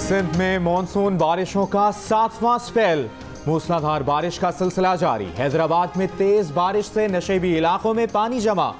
सिंध में मॉनसून बारिशों का 7वां स्पेल। मूसलाधार बारिश का सिलसिला जारी। हैदराबाद में तेज बारिश से नशेबी इलाकों में पानी जमा।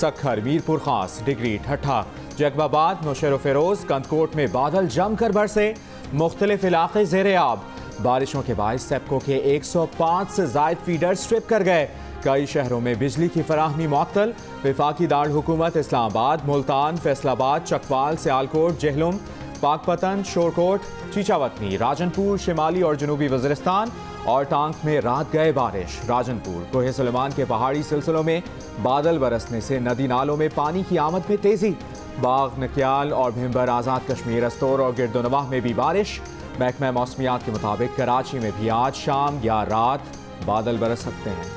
सक्खर, मीरपुर खास, डिगरी, ठट्ठा, जैकबाबाद, नौशेरो फिरोज, कंदकोट में बादल जमकर बरसे। मुख्तलिफ इलाके ज़ेरे आब। बारिशों के बायस सेप्को के 105 से जायद फीडर स्ट्रिप कर गए। कई शहरों में बिजली की फराहमी मुअत्तल। वफाकी दारुल हुकूमत इस्लामाबाद, मुल्तान, फैसलाबाद, चकवाल, सियालकोट, जेहलुम, पाकपतन, शोरकोट, चीचावतनी, राजनपुर, शिमाली और जनूबी वज़ीरिस्तान और टांक में रात गए बारिश। राजनपुर, कोहे सुलेमान के पहाड़ी सिलसिलों में बादल बरसने से नदी नालों में पानी की आमद में तेजी। बाग, नकियाल और भिम्बर, आज़ाद कश्मीर, अस्तोर और गिरदोनवाह में भी बारिश। महकमा मौसमियात के मुताबिक कराची में भी आज शाम या रात बादल बरस सकते हैं।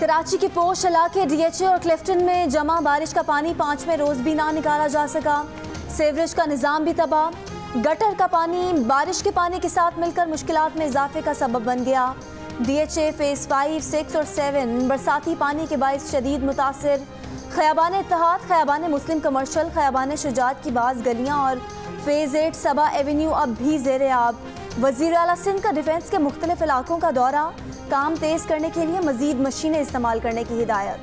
कराची के पोश इलाके डीएचए और क्लिफ्टन में जमा बारिश का पानी 5वें रोज भी ना निकाला जा सका। सीवरेज का निज़ाम भी तबाह। गटर का पानी बारिश के पानी के साथ मिलकर मुश्किलात में इजाफे का सबब बन गया। डीएचए फेज 5, 6 और 7 बरसाती पानी के बाइस शदीद मुतासिर। खयाबान इत्तेहाद, खयाबान मुस्लिम कमर्शल, खयाबान शुजात की बाज़ गलियाँ और फेज 8 सबा एवेन्यू अब भी ज़ेरे आब। वज़ीर आला सिंध का डिफेंस के मुख्तलिफ इलाकों का दौरा। काम तेज करने के लिए मजीद मशीनें इस्तेमाल करने की हिदायत।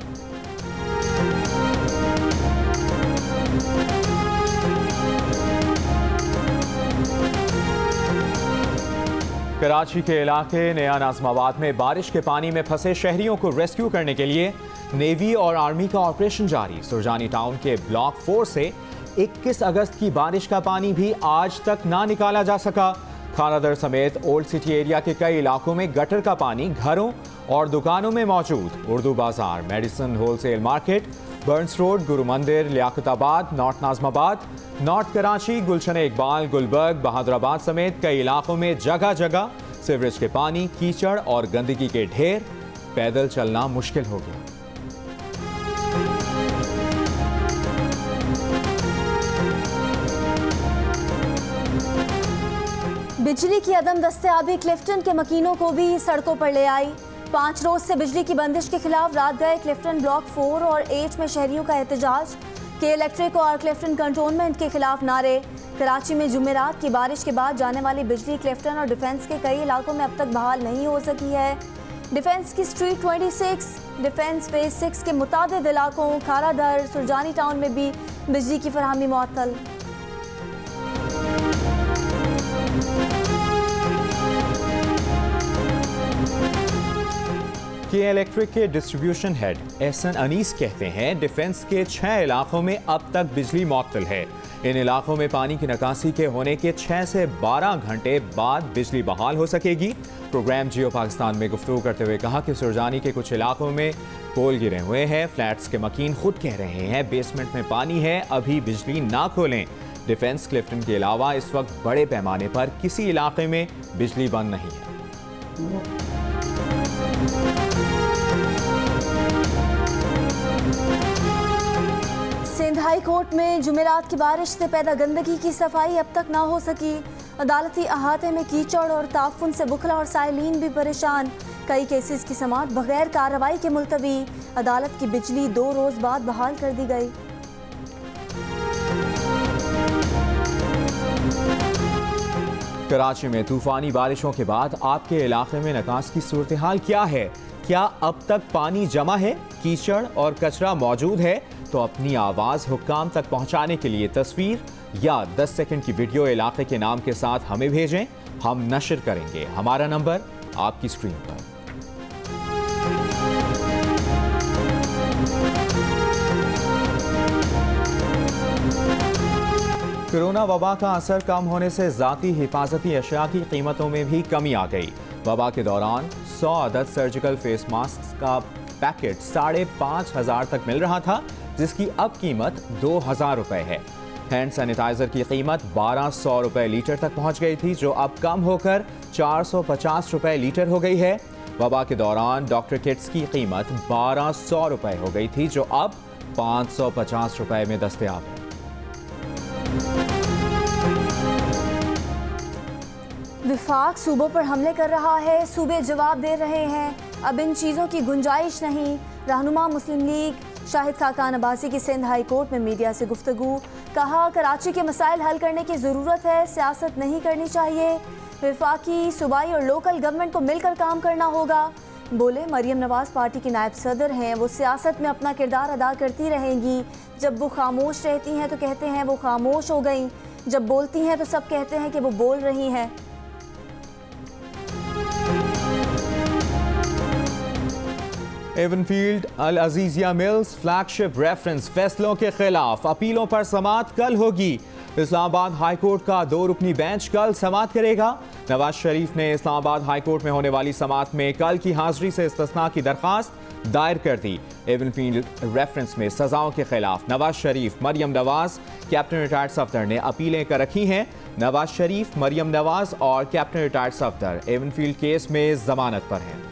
कराची के इलाके नया नाज़माबाद में बारिश के पानी में फंसे शहरियों को रेस्क्यू करने के लिए नेवी और आर्मी का ऑपरेशन जारी। सुरजानी टाउन के ब्लॉक 4 से 21 अगस्त की बारिश का पानी भी आज तक ना निकाला जा सका। खानादर समेत ओल्ड सिटी एरिया के कई इलाकों में गटर का पानी घरों और दुकानों में मौजूद। Urdu Bazaar, medicine wholesale market, Burns road, Guru Mandir, Liaquatabad, north Nazimabad, north Karachi, Gulshan Iqbal, Gulberg, Bahadurabad समेत कई इलाकों में जगह जगह सीवरेज के पानी, कीचड़ और गंदगी के ढेर। पैदल चलना मुश्किल हो गया। बिजली की अदम दस्तयाबी क्लिफ्टन के मकीनों को भी सड़कों पर ले आई। 5 रोज से बिजली की बंदिश के खिलाफ रात गए क्लिफ्टन ब्लॉक 4 और 8 में शहरियों का एहतजाज। के इलेक्ट्रिक और क्लिफ्टन कंटोनमेंट के खिलाफ नारे। कराची में जुमेरात की बारिश के बाद जाने वाली बिजली क्लिफ्टन और डिफेंस के कई इलाकों में अब तक बहाल नहीं हो सकी है। डिफेंस की स्ट्रीट 26, डिफेंस फेज 6 के मुतादिद इलाकों, खारादर, सुरजानी टाउन में भी बिजली की फराहमी मुअत्तल। के इलेक्ट्रिक के डिस्ट्रीब्यूशन हेड एहसन अनीस कहते हैं डिफेंस के 6 इलाकों में अब तक बिजली मुअत्तल है। इन इलाकों में पानी की निकासी के होने के 6 से 12 घंटे बाद बिजली बहाल हो सकेगी। प्रोग्राम जियो पाकिस्तान में गुफ्तगू करते हुए कहा कि सुरजानी के कुछ इलाकों में पोल गिरे हुए हैं। फ्लैट्स के मकीन खुद कह रहे हैं बेसमेंट में पानी है, अभी बिजली ना खोलें। डिफेंस क्लिफ्टन के अलावा इस वक्त बड़े पैमाने पर किसी इलाके में बिजली बंद नहीं है। सिंध हाई कोर्ट में जुमेरात की बारिश से पैदा गंदगी की सफाई अब तक ना हो सकी। अदालती अहाते में कीचड़ और ताफुन से बुखला और साइलीन भी परेशान। कई केसेस की समाअत बगैर कार्रवाई के मुलतवी। अदालत की बिजली 2 रोज बाद बहाल कर दी गई। कराची में तूफानी बारिशों के बाद आपके इलाके में निकास की सूरत हाल क्या है? क्या अब तक पानी जमा है, कीचड़ और कचरा मौजूद है? तो अपनी आवाज़ हुक्काम तक पहुंचाने के लिए तस्वीर या 10 सेकंड की वीडियो इलाके के नाम के साथ हमें भेजें। हम नशर करेंगे। हमारा नंबर आपकी स्क्रीन पर। कोरोना वबा का असर कम होने से ज़ाती हिफाजती अशिया की कीमतों में भी कमी आ गई। वबा के दौरान 100 अदद सर्जिकल फेस मास्क का पैकेट 5,500 तक मिल रहा था, जिसकी अब कीमत 2,000 रुपये है। हैंड सैनिटाइजर की कीमत 1,200 रुपये लीटर तक पहुंच गई थी, जो अब कम होकर 450 रुपये लीटर हो गई है। वबा के दौरान डॉक्टर किट्स की कीमत 1,200 रुपये हो गई थी, जो अब 550 रुपये में दस्तयाब है। विफाक सूबों पर हमले कर रहा है, सूबे जवाब दे रहे हैं, अब इन चीज़ों की गुंजाइश नहीं। रहनुमा मुस्लिम लीग शाहिद खाकान अब्बासी की सिंध हाई कोर्ट में मीडिया से गुफ्तगू, कहा कराची के मसाइल हल करने की ज़रूरत है, सियासत नहीं करनी चाहिए। वफाकी, सूबाई और लोकल गवर्नमेंट को मिलकर काम करना होगा। बोले मरियम नवाज़ पार्टी की नायब सदर हैं, वो सियासत में अपना किरदार अदा करती रहेंगी। जब वो खामोश रहती हैं तो कहते हैं वो खामोश हो गई, जब बोलती हैं तो सब कहते हैं कि वो बोल रही हैं। एवनफील्ड अल अजीजिया मिल्स फ्लैगशिप रेफरेंस फैसलों के खिलाफ अपीलों पर समाअत कल होगी। इस्लामाबाद हाई कोर्ट का 2 रुकनी बेंच कल समाअत करेगा। नवाज शरीफ ने इस्लामाबाद हाई कोर्ट में होने वाली समाअत में कल की हाजिरी से इस्तिस्ना की दरखास्त दायर कर दी। एवनफील्ड रेफरेंस में सजाओं के खिलाफ नवाज शरीफ, मरियम नवाज, कैप्टन रिटायर्ड सफदर ने अपीलें कर रखी हैं। नवाज शरीफ, मरियम नवाज और captain retired Safdar Avenfield case में जमानत पर हैं।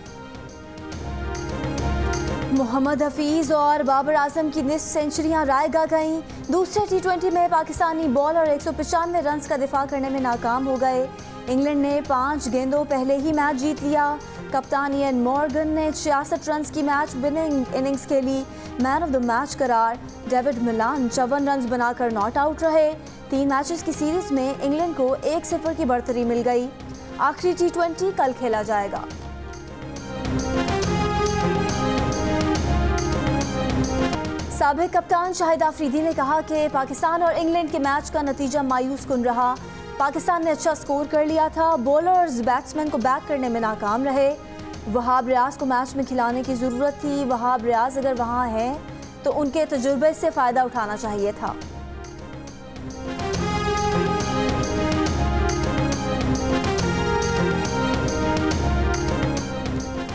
मोहम्मद हफीज और बाबर आजम की निस्फ सेंचुरियां रायगा गईं। दूसरे T20 में पाकिस्तानी बॉलर 195 रन का दिफा करने में नाकाम हो गए। इंग्लैंड ने 5 गेंदों पहले ही मैच जीत लिया। कप्तान इयन मॉर्गन ने 66 रन की मैच विनिंग इनिंग्स खेली। मैन ऑफ द मैच करार डेविड मिलान 54 रन बनाकर नॉट आउट रहे। 3 मैचेस की सीरीज में इंग्लैंड को 1-0 की बढ़तरी मिल गई। आखिरी T20 कल खेला जाएगा। साबिक कप्तान शाहिद आफरीदी ने कहा कि पाकिस्तान और इंग्लैंड के मैच का नतीजा मायूस कुन रहा। पाकिस्तान ने अच्छा स्कोर कर लिया था, बॉलर्स बैट्समैन को बैक करने में नाकाम रहे। वहाब रियाज को मैच में खिलाने की ज़रूरत थी। वहाब रियाज अगर वहाँ हैं तो उनके तजुर्बे से फ़ायदा उठाना चाहिए था।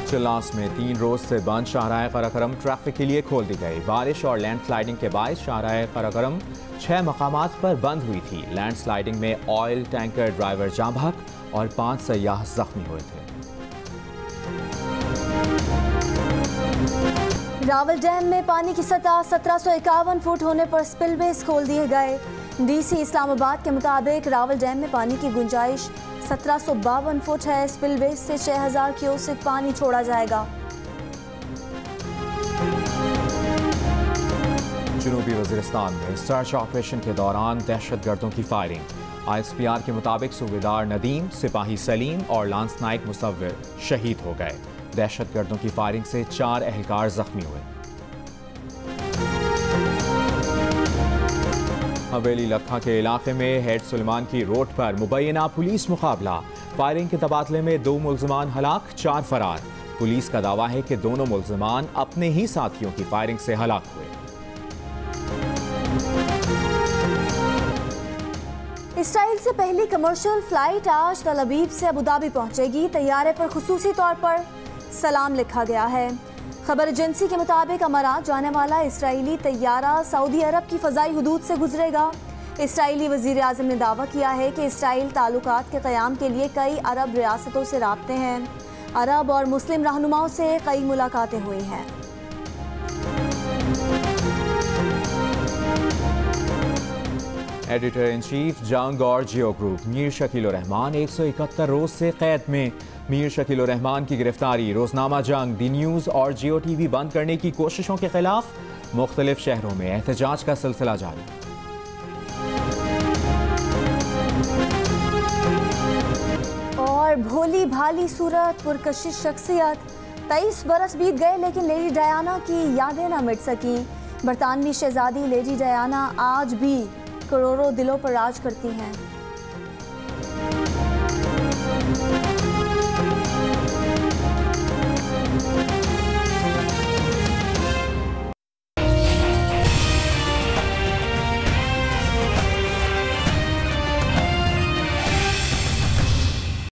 चिल्लास में 3 रोज से बंद शाहराह कराकरम ट्रैफिक के लिए खोल दी गई। बारिश और लैंडस्लाइडिंग के बायस शाहराह कराकरम 6 मकामात पर बंद हुई थी। लैंडस्लाइडिंग में ऑयल टैंकर ड्राइवर जाम बहक और 5 सयाह जख्मी हुए थे। रावल डैम में पानी की सतह 1751 फुट होने पर स्पिलवेज खोल दिए गए। DC इस्लामाबाद के मुताबिक रावल डैम में पानी की गुंजाइश 1752 फुट है। स्पिलवेज से 6000 क्यूसेक पानी छोड़ा जाएगा। जनूबी वज़ीरिस्तान में सर्च ऑपरेशन के दौरान दहशतगर्दों की फायरिंग। ISPR के मुताबिक सूबेदार नदीम, सिपाही सलीम और लांस नाइक मुसव्विर शहीद हो गए। दहशतगर्दों की फायरिंग से 4 एहलकार जख्मी हुए। हवेली लखा के इलाके में हेड सुलेमान की रोड पर मुबैना पुलिस मुकाबला। फायरिंग के तबादले में 2 मुल्ज़िमान हलाक, 4 फरार। पुलिस का दावा है कि दोनों मुल्ज़िमान अपने ही साथियों की फायरिंग से हलाक हुए। इसराइल से पहली कमर्शियल फ्लाइट आज तल अवीव से अबू धाबी पहुंचेगी। तैयारे पर खुसूसी तौर पर सलाम लिखा गया है। खबर एजेंसी के मुताबिक अमारात जाने वाला इसराइली तैयारा सऊदी अरब की फ़ज़ाई हुदूद से गुजरेगा। इसराइली वज़ीर आज़म ने दावा किया है कि इसराइल ताल्लुकात के क़याम के लिए कई अरब रियासतों से राब्ते हैं। अरब और मुस्लिम रहनुमाओं से कई मुलाकातें हुई हैं। एडिटर इन चीफ जंग और जियो ग्रुप मीर शकील रहमान 171 रोज से कैद में। मीर शकील रहमान की गिरफ्तारी, रोजनामा जंग, दी न्यूज़ और जियो TV बंद करने की कोशिशों के खिलाफ मुख्तलिफ शहरों में एहतजाज का सिलसिला जारी। और भोली भाली सूरत, पुरकशिश शख्सियत, 23 बरस बीत गए लेकिन लेडी डायना की यादें न मिट सकी। बरतानवी शहजादी लेडी डायना आज भी करोड़ों दिलों पर राज करती हैं।